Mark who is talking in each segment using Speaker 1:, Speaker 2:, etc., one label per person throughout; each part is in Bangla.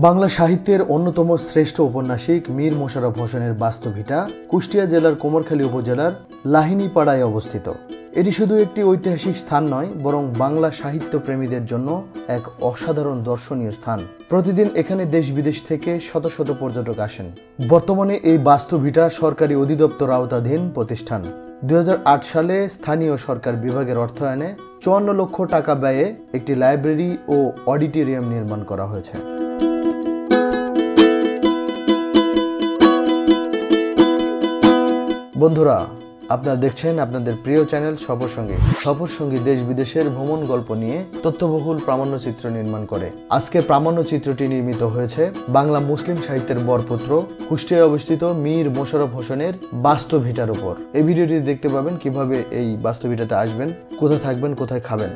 Speaker 1: বাংলা সাহিত্যের অন্যতম শ্রেষ্ঠ ঔপন্যাসিক মীর মোশাররফ হোসেনের বাস্তভিটা কুষ্টিয়া জেলার কোমরখালী উপজেলার লাহিনীপাড়ায় অবস্থিত। এটি শুধু একটি ঐতিহাসিক স্থান নয়, বরং বাংলা সাহিত্য প্রেমীদের জন্য এক অসাধারণ দর্শনীয় স্থান। প্রতিদিন এখানে দেশ বিদেশ থেকে শত শত পর্যটক আসেন। বর্তমানে এই বাস্তভিটা সরকারি অধিদপ্তর আওতাধীন প্রতিষ্ঠান। 2008 সালে স্থানীয় সরকার বিভাগের অর্থায়নে 54 লক্ষ টাকা ব্যয়ে একটি লাইব্রেরি ও অডিটোরিয়াম নির্মাণ করা হয়েছে। বন্ধুরা, আপনারা দেখছেন আপনাদের প্রিয় চ্যানেল সফরসঙ্গী দেশ বিদেশের ভ্রমণ গল্প নিয়ে তথ্যবহুল প্রামাণ্যচিত্র নির্মাণ করে। আজকের প্রামাণ্যচিত্রটি নির্মিত হয়েছে বাংলা মুসলিম সাহিত্যের বরপুত্র কুষ্টিয়ায় অবস্থিত মীর মোশাররফ হোসেনের বাস্তভিটার উপর। এই ভিডিওটি দেখতে পাবেন কিভাবে এই বাস্তভিটাতে আসবেন, কোথায় থাকবেন, কোথায় খাবেন।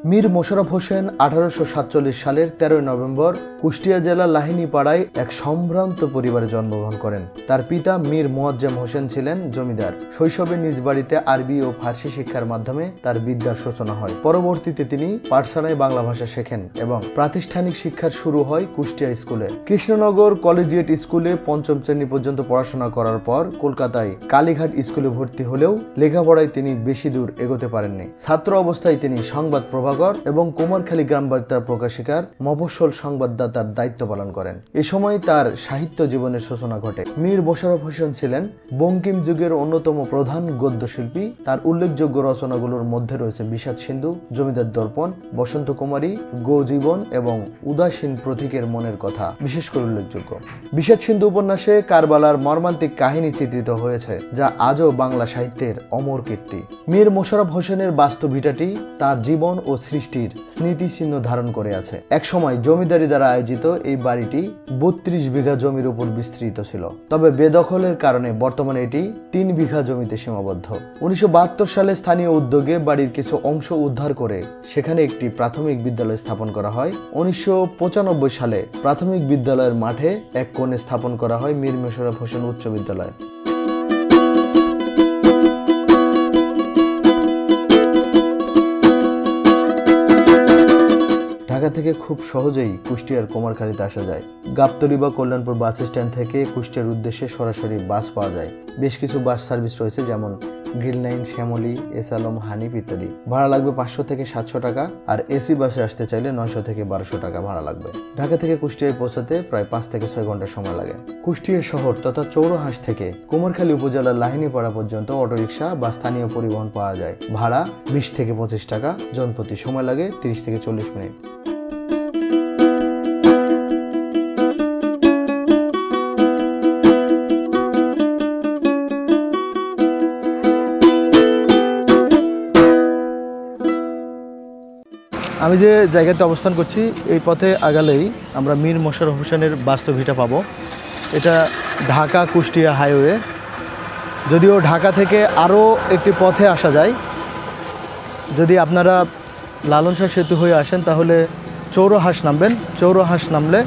Speaker 1: মীর মোশাররফ হোসেন 1847 সালের 13 নভেম্বর কুষ্টিয়া জেলার লাহিনীপাড়ায় এক সম্ভ্রান্ত পরিবারে জন্মগ্রহণ করেন। তার পিতা মীর মোয়াজ্জেম হোসেন ছিলেন জমিদার। শৈশবে নিজ বাড়িতে আরবি ও ফার্সি শিক্ষার মাধ্যমে তার বিদ্যার সূচনা হয়। পরবর্তীতে তিনি পাঠশালায় বাংলা ভাষা শেখেন এবং প্রাতিষ্ঠানিক শিক্ষার শুরু হয় কুষ্টিয়া স্কুলে। কৃষ্ণনগর কলেজিয়েট স্কুলে 5ম শ্রেণী পর্যন্ত পড়াশোনা করার পর কলকাতায় কালীঘাট স্কুলে ভর্তি হলেও লেখাপড়ায় তিনি বেশি দূর এগোতে পারেননি। ছাত্র অবস্থায় তিনি সংবাদ প্রভাকর এবং কোমরখালী গ্রাম বার্তার প্রকাশিকার মফস্বল সংবাদদাতার দায়িত্ব পালন করেন। এ সময় তার সাহিত্য জীবনের সূচনা ঘটে। মীর মোশাররফ হোসেন ছিলেন বঙ্কিম যুগের অন্যতম প্রধান গদ্যশিল্পী। তার উল্লেখযোগ্য রচনাগুলোর মধ্যে রয়েছে বিষাদ সিন্ধু, জমিদার দর্পণ, বসন্ত কুমারী, গো-জীবন এবং উদাসীন প্রতীকের মনের কথা বিশেষ করে উল্লেখযোগ্য। বিষাদ সিন্ধু উপন্যাসে কারবালার মর্মান্তিক কাহিনী চিত্রিত হয়েছে, যা আজও বাংলা সাহিত্যের অমর কীর্তি। মীর মোশাররফ হোসেনের বাস্তভিটাটি তার জীবন ও সৃষ্টির স্মৃতিচিহ্ন ধারণ করে আছে। একসময় জমিদারি দ্বারা আয়োজিত এই বাড়িটি 32 বিঘা জমির উপর বিস্তৃত ছিল, তবে বেদখলের কারণে বর্তমানে এটি 3 বিঘা জমিতে সীমাবদ্ধ। 1972 সালে স্থানীয় উদ্যোগে বাড়ির কিছু অংশ উদ্ধার করে সেখানে একটি প্রাথমিক বিদ্যালয় স্থাপন করা হয়। 1995 সালে প্রাথমিক বিদ্যালয়ের মাঠে এক কোণে স্থাপন করা হয় মীর মোশাররফ হোসেন উচ্চ বিদ্যালয়। ঢাকা থেকে খুব সহজেই কুষ্টিয়ার কোমরখালীতে আসা যায়। গাবতলী বা কল্যাণপুর বাস স্ট্যান্ড থেকে কুষ্টিয়ার উদ্দেশ্যে সরাসরি বাস পাওয়া যায়। বেশ কিছু বাস সার্ভিস রয়েছে, যেমন গ্রিন লাইন, শ্যামলী, এস আলম, হানিফ ইত্যাদি। ভাড়া লাগবে 500 থেকে 700 টাকা, আর এসি বাসে আসতে চাইলে 900 থেকে 1200 টাকা ভাড়া লাগবে। ঢাকা থেকে কুষ্টিয়ায় পৌঁছাতে প্রায় 5 থেকে 6 ঘন্টা সময় লাগে। কুষ্টিয়া শহর তথা চৌরহাঁস থেকে কোমরখালী উপজেলার লাহিনীপাড়া পর্যন্ত অটোরিকশা বা স্থানীয় পরিবহন পাওয়া যায়। ভাড়া 20 থেকে 25 টাকা জনপ্রতি। সময় লাগে 30 থেকে 40 মিনিট। আমি যে জায়গাতে অবস্থান করছি, এই পথে আগালেই আমরা মীর মোশাররফ হোসেনের বাস্তভিটা পাবো। এটা ঢাকা কুষ্টিয়া হাইওয়ে। যদিও ঢাকা থেকে আরও একটি পথে আসা যায়। যদি আপনারা লালন শাহ সেতু হয়ে আসেন তাহলে চৌরহাঁস নামবেন। চৌরহাঁস নামলে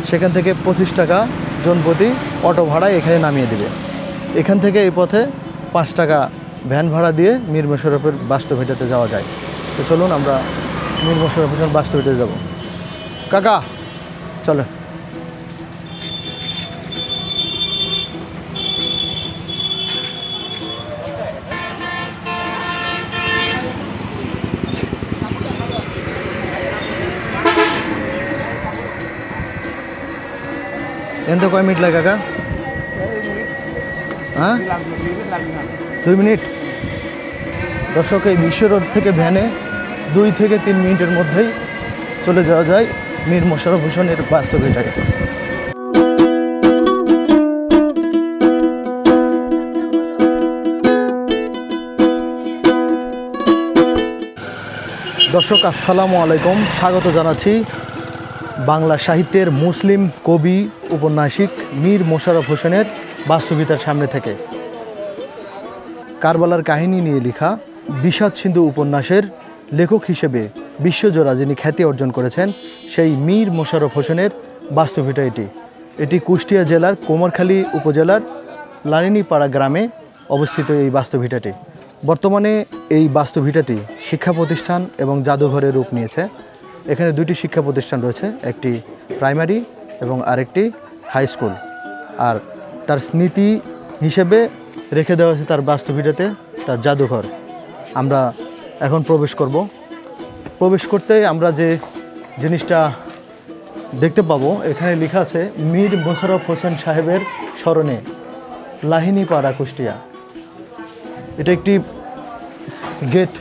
Speaker 1: সেখান থেকে 25 টাকা জনপ্রতি অটো ভাড়ায় এখানে নামিয়ে দেবে। এখান থেকে এই পথে 5 টাকা ভ্যান ভাড়া দিয়ে মীর মোশাররফের বাস্তভিটাতে যাওয়া যায়। তো চলুন আমরা মীর মোশাররফ হোসেন বাস্তভিটাতে যাব। কাকা চলে। এতে কয় মিনিট লাগে কাকা? হ্যাঁ, 2 মিনিট। দর্শক, এই বিশ্ব রোড থেকে ভ্যানে 2 থেকে 3 মিনিটের মধ্যেই চলে যাওয়া যায় মীর মোশাররফ হোসেনের বাস্তভিটায়। দর্শক, আসসালামু আলাইকুম। স্বাগত জানাচ্ছি বাংলা সাহিত্যের মুসলিম কবি উপন্যাসিক মীর মোশাররফ হোসেনের বাস্তভিতার সামনে থেকে। কারবালার কাহিনী নিয়ে লেখা বিষাদ সিন্ধু উপন্যাসের লেখক হিসেবে বিশ্বজোড়া যিনি খ্যাতি অর্জন করেছেন, সেই মীর মোশাররফ হোসেনের বাস্তভিটা এটি কুষ্টিয়া জেলার কোমরখালী উপজেলার লাহিনীপাড়া গ্রামে অবস্থিত এই বাস্তভিটাটি। বর্তমানে এই বাস্তভিটাটি শিক্ষা প্রতিষ্ঠান এবং জাদুঘরে রূপ নিয়েছে। এখানে দুটি শিক্ষা প্রতিষ্ঠান রয়েছে, একটি প্রাইমারি এবং আরেকটি হাই স্কুল। আর তার স্মৃতি হিসেবে রেখে দেওয়া হয়েছে তার বাস্তবিকতাতে তার জাদুঘর। আমরা এখন প্রবেশ করব। প্রবেশ করতে আমরা যে জিনিসটা দেখতে পাবো, এখানে লেখা আছে মীর মোশাররফ হোসেন সাহেবের স্মরণে লাহিনীপাড়া, কুষ্টিয়া। এটা একটি গেট।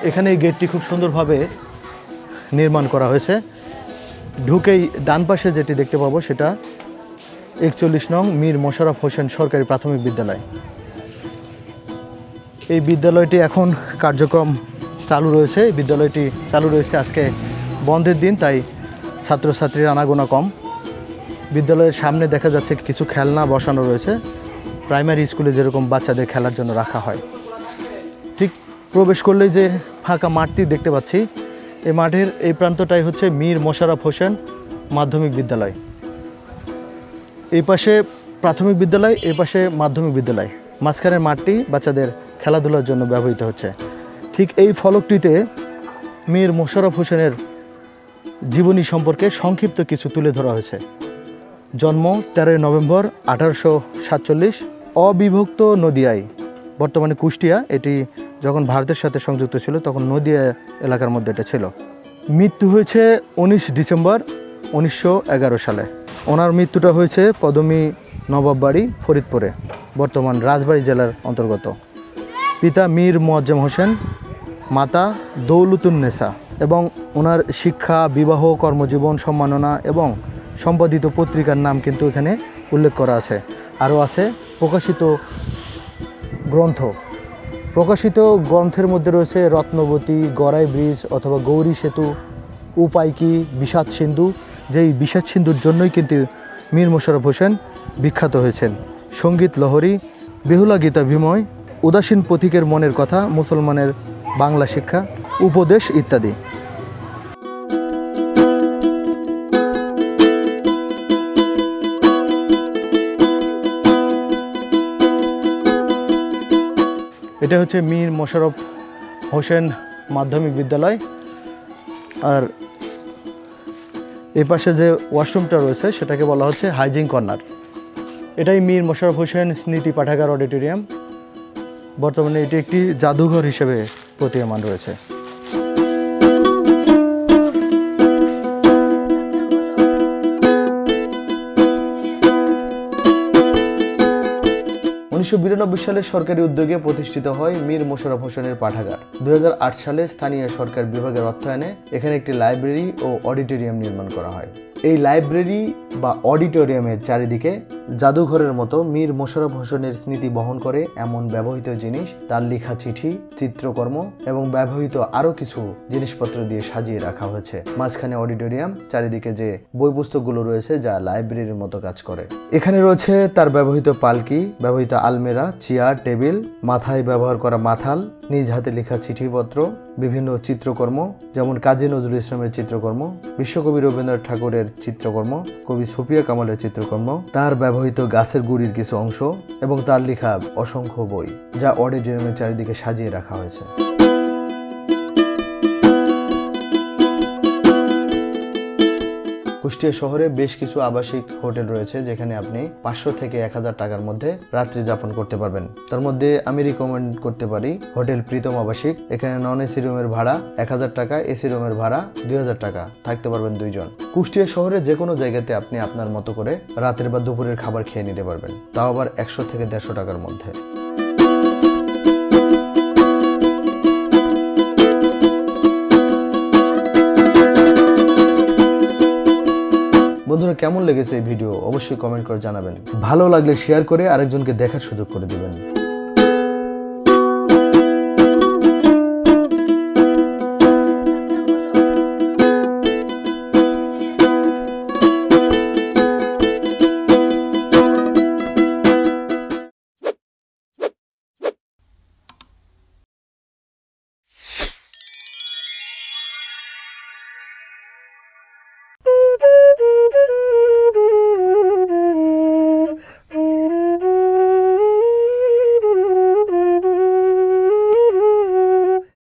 Speaker 1: এখানে এই গেটটি খুব সুন্দরভাবে নির্মাণ করা হয়েছে। ঢুকেই ডান পাশে যেটি দেখতে পাবো সেটা 41 নং মীর মোশাররফ হোসেন সরকারি প্রাথমিক বিদ্যালয়। এই বিদ্যালয়টি এখন কার্যক্রম চালু রয়েছে। এই বিদ্যালয়টি চালু রয়েছে, আজকে বন্ধের দিন, তাই ছাত্রছাত্রীর আনাগোনা কম। বিদ্যালয়ের সামনে দেখা যাচ্ছে কিছু খেলনা বসানো রয়েছে, প্রাইমারি স্কুলে যেরকম বাচ্চাদের খেলার জন্য রাখা হয়। ঠিক প্রবেশ করলেই যে ফাঁকা মাঠটি দেখতে পাচ্ছি, এই মাঠের এই প্রান্তটাই হচ্ছে মীর মোশাররফ হোসেন মাধ্যমিক বিদ্যালয়। এই পাশে প্রাথমিক বিদ্যালয়, এই পাশে মাধ্যমিক বিদ্যালয়। মাঝখানের মাঠটি বাচ্চাদের খেলাধুলার জন্য ব্যবহৃত হচ্ছে। ঠিক এই ফলকটিতে মীর মোশাররফ হোসেনের জীবনী সম্পর্কে সংক্ষিপ্ত কিছু তুলে ধরা হয়েছে। জন্ম 13 নভেম্বর 1847, অবিভক্ত নদিয়ায়, বর্তমানে কুষ্টিয়া। এটি যখন ভারতের সাথে সংযুক্ত ছিল তখন নদিয়া এলাকার মধ্যে এটা ছিল। মৃত্যু হয়েছে 19 ডিসেম্বর 1911 সালে। ওনার মৃত্যুটা হয়েছে পদমী নবাববাড়ি, ফরিদপুরে, বর্তমান রাজবাড়ী জেলার অন্তর্গত। পিতা মীর মোয়াজ্জেম হোসেন, মাতা দৌলতুন্নেসা। এবং ওনার শিক্ষা, বিবাহ, কর্মজীবন, সম্মাননা এবং সম্পাদিত পত্রিকার নাম কিন্তু এখানে উল্লেখ করা আছে। আরও আছে প্রকাশিত গ্রন্থ। প্রকাশিত গ্রন্থের মধ্যে রয়েছে রত্নবতী, গড়াই ব্রিজ অথবা গৌরী সেতু, উপাইকি, বিষাদ সিন্ধু। যেই বিষাদ সিন্ধুর জন্যই কিন্তু মীর মোশাররফ হোসেন বিখ্যাত হয়েছেন। সঙ্গীত লহরী, বেহুলা গীতা বিময়, উদাসীন পথিকের মনের কথা, মুসলমানের বাংলা শিক্ষা, উপদেশ ইত্যাদি। এটা হচ্ছে মীর মোশাররফ হোসেন মাধ্যমিক বিদ্যালয়। আর এই পাশে যে ওয়াশরুমটা রয়েছে সেটাকে বলা হচ্ছে হাইজিন কর্নার। এটাই মীর মোশাররফ হোসেন স্মৃতি পাঠাগার অডিটোরিয়াম। বর্তমানে এটি একটি জাদুঘর হিসেবে প্রতীয়মান রয়েছে। সালে সরকারি উদ্যোগে প্রতিষ্ঠিত হয় মীর মোশাররফ হোসেনের পাঠাগার। 2008 সালে স্থানীয় সরকার বিভাগের অর্থায়নে এখানে একটি লাইব্রেরি ও অডিটোরিয়াম নির্মাণ করা হয়। এই লাইব্রেরি বা অডিটোরিয়ামের চারিদিকে জাদুঘরের মতো মীর মোশাররফ হোসেনের স্মৃতি বহন করে এমন ব্যবহৃত জিনিস, তার লেখা চিঠি, চিত্রকর্ম এবং ব্যবহৃত আরও কিছু জিনিসপত্র দিয়ে সাজিয়ে রাখা হয়েছে। মাঝখানে অডিটোরিয়াম, চারিদিকে যে বই পুস্তকগুলো রয়েছে যা লাইব্রেরির মতো কাজ করে। এখানে রয়েছে তার ব্যবহৃত পালকি, ব্যবহৃত আলমিরা, চেয়ার, টেবিল, মাথায় ব্যবহার করা মাথাল, নিজ হাতে লেখা চিঠিপত্র, বিভিন্ন চিত্রকর্ম যেমন কাজী নজরুল ইসলামের চিত্রকর্ম, বিশ্বকবি রবীন্দ্রনাথ ঠাকুরের চিত্রকর্ম, কবি সুফিয়া কামালের চিত্রকর্ম, তার ব্যবহৃত গাছের গুড়ির কিছু অংশ এবং তার লেখা অসংখ্য বই যা অডিটোরিয়ামের চারিদিকে সাজিয়ে রাখা হয়েছে। কুষ্টিয়া শহরে বেশ কিছু আবাসিক হোটেল রয়েছে যেখানে আপনি 500 থেকে 1000 টাকার মধ্যে রাত্রি যাপন করতে পারবেন। তার মধ্যে আমি রিকমেন্ড করতে পারি হোটেল প্রীতম আবাসিক। এখানে নন এসি রুমের ভাড়া 1000 টাকা, এসি রুমের ভাড়া 2000 টাকা, থাকতে পারবেন 2 জন। কুষ্টিয়া শহরে যে কোনো জায়গাতে আপনি আপনার মতো করে রাতের বা দুপুরের খাবার খেয়ে নিতে পারবেন, তাও আবার 100 থেকে 150 টাকার মধ্যে। বন্ধুরা, কেমন লেগেছে এই ভিডিও অবশ্যই কমেন্ট করে জানাবেন। ভালো লাগলে শেয়ার করে আরেকজনকে দেখার সুযোগ করে দিবেন।